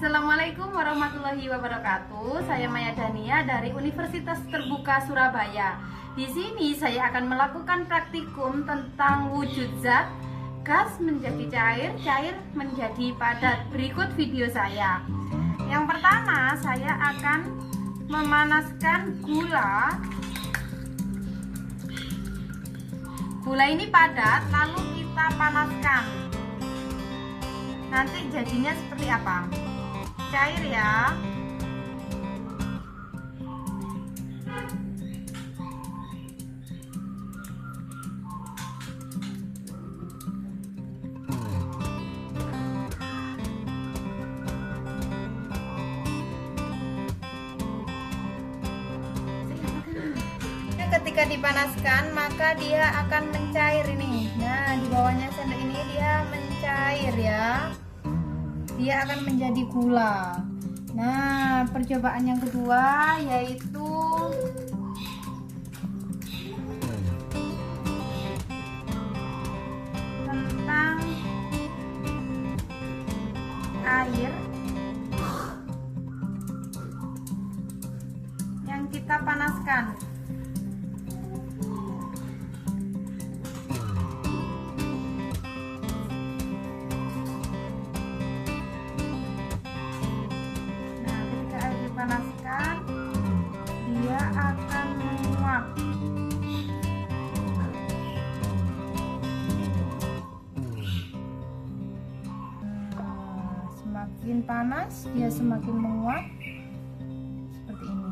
Assalamualaikum warahmatullahi wabarakatuh. Saya Maya Dania dari Universitas Terbuka Surabaya. Di sini saya akan melakukan praktikum tentang wujud zat, gas menjadi cair, cair menjadi padat. Berikut video saya. Yang pertama, saya akan memanaskan gula. Gula ini padat, lalu kita panaskan. Nanti jadinya seperti apa? Cair ya. Ketika dipanaskan maka dia akan mencair ini. Nah, di bawahnya sendok ini dia mencair ya. Dia akan menjadi gula. Nah, percobaan yang kedua yaitu tentang air yang kita panaskan. Panaskan, dia akan menguap. Semakin panas dia semakin menguap seperti ini.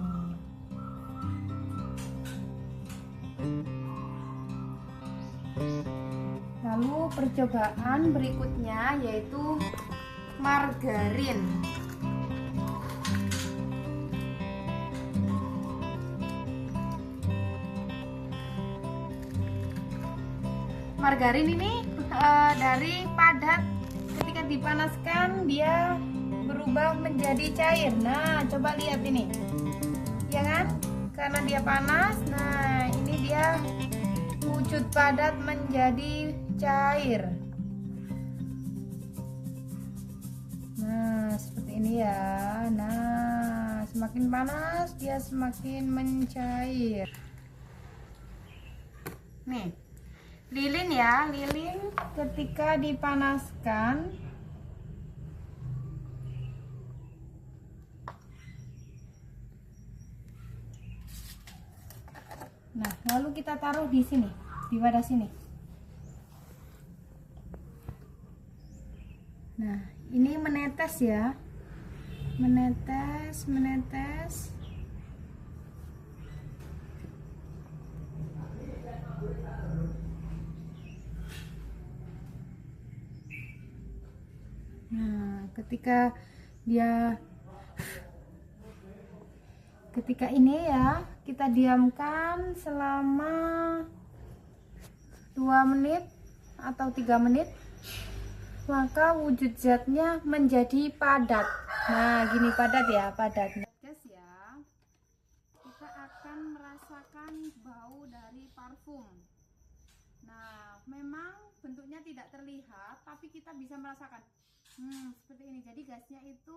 Lalu percobaan berikutnya yaitu margarin. Margarin ini dari padat, ketika dipanaskan dia berubah menjadi cair. Nah, coba lihat ini, ya kan? Karena dia panas, nah ini dia wujud padat menjadi cair. Nah, seperti ini ya. Nah, semakin panas dia semakin mencair. Nih. Lilin ya, lilin ketika dipanaskan nah, lalu kita taruh di sini, di wadah sini. Nah, ini menetes ya. Menetes. Nah, ketika ini ya, kita diamkan selama 2 menit atau 3 menit, maka wujud zatnya menjadi padat. Nah, gini padat ya, padat. Guys ya, kita akan merasakan bau dari parfum. Nah, memang bentuknya tidak terlihat, tapi kita bisa merasakan. Seperti ini. Jadi gasnya itu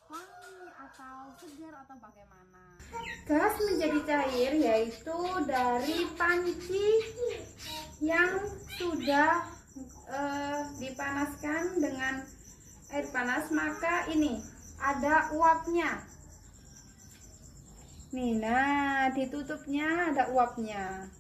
wangi atau segar atau bagaimana? Gas menjadi cair yaitu dari panci yang sudah dipanaskan dengan air panas, maka ini ada uapnya. Nih, nah ditutupnya ada uapnya.